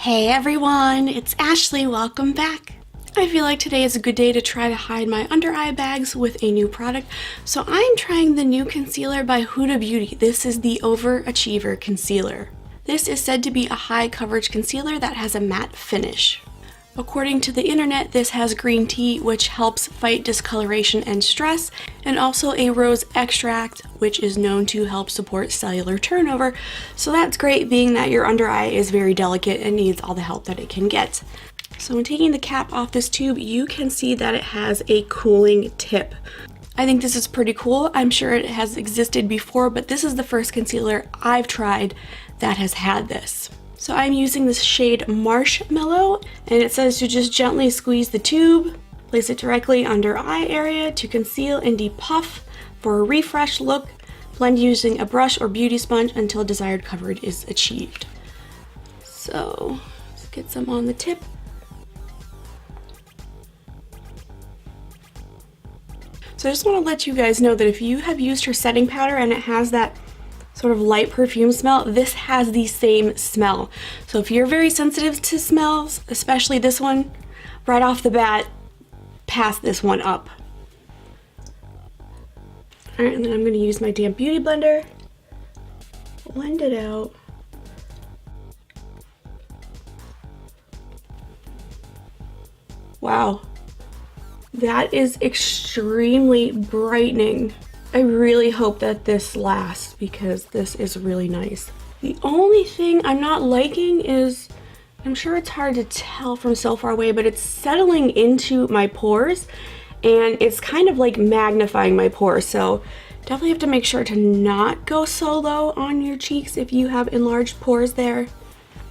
Hey everyone, it's Ashley, welcome back. I feel like today is a good day to try to hide my under eye bags with a new product. So I'm trying the new concealer by Huda Beauty. This is the Overachiever concealer. This is said to be a high coverage concealer that has a matte finish. According to the internet, this has green tea, which helps fight discoloration and stress, and also a rose extract, which is known to help support cellular turnover. So that's great, being that your under eye is very delicate and needs all the help that it can get. So when taking the cap off this tube, you can see that it has a cooling tip. I think this is pretty cool. I'm sure it has existed before, but this is the first concealer I've tried that has had this. So I'm using this shade Marshmallow, and it says to just gently squeeze the tube, place it directly under eye area to conceal and depuff for a refresh look. Blend using a brush or beauty sponge until desired coverage is achieved. So let's get some on the tip. So I just want to let you guys know that if you have used her setting powder and it has that sort of light perfume smell, this has the same smell. So if you're very sensitive to smells, especially this one, right off the bat, pass this one up. Alright, and then I'm going to use my damp beauty blender, blend it out. Wow, that is extremely brightening. I really hope that this lasts because this is really nice. The only thing I'm not liking is, I'm sure it's hard to tell from so far away, but it's settling into my pores and it's kind of like magnifying my pores. So definitely have to make sure to not go so low on your cheeks if you have enlarged pores there.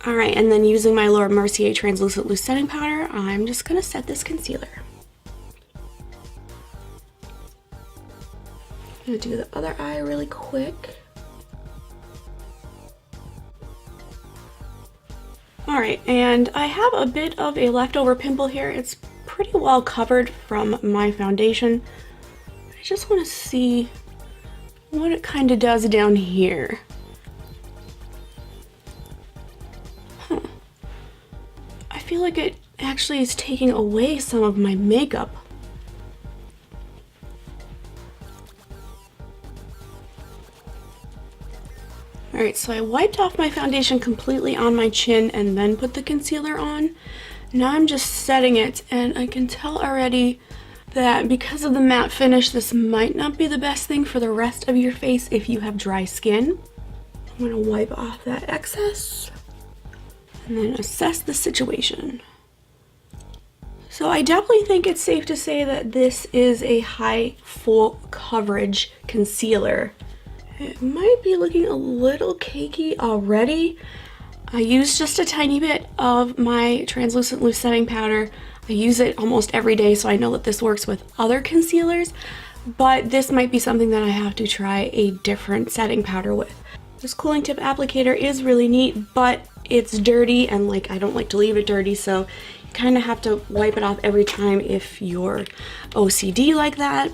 All right, and then using my Mercier translucent loose setting powder, I'm just gonna set this concealer. I'm gonna do the other eye really quick. Alright, and I have a bit of a leftover pimple here. It's pretty well covered from my foundation. I just want to see what it kind of does down here. I feel like it actually is taking away some of my makeup. Alright, so I wiped off my foundation completely on my chin and then put the concealer on. Now I'm just setting it, and I can tell already that because of the matte finish, this might not be the best thing for the rest of your face if you have dry skin. I'm going to wipe off that excess and then assess the situation. So I definitely think it's safe to say that this is a high full coverage concealer. It might be looking a little cakey already. I used just a tiny bit of my translucent loose setting powder. I use it almost every day, so I know that this works with other concealers, but this might be something that I have to try a different setting powder with. This cooling tip applicator is really neat, but it's dirty, and I don't like to leave it dirty, so you kind of have to wipe it off every time if you're OCD like that.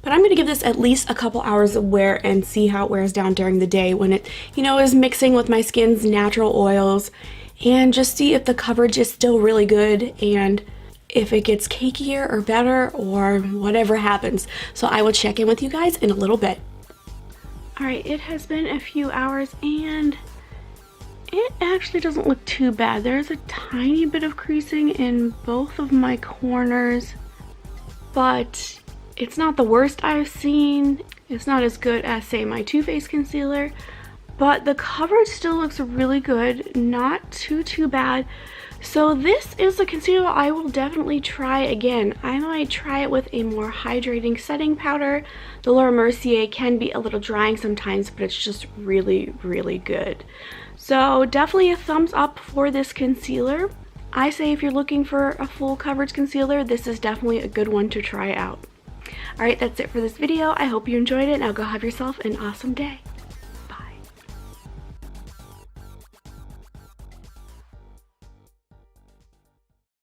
But I'm going to give this at least a couple hours of wear and see how it wears down during the day when it, is mixing with my skin's natural oils, and just see if the coverage is still really good and if it gets cakier or better or whatever happens. So I will check in with you guys in a little bit. Alright, it has been a few hours and it actually doesn't look too bad. There's a tiny bit of creasing in both of my corners, but it's not the worst I've seen. It's not as good as, say, my Too Faced concealer, but the coverage still looks really good. Not too bad. So this is a concealer I will definitely try again. I might try it with a more hydrating setting powder. The Mercier can be a little drying sometimes, but it's just really good. So definitely a thumbs up for this concealer. I say if you're looking for a full coverage concealer, this is definitely a good one to try out. Alright, that's it for this video. I hope you enjoyed it. Now go have yourself an awesome day.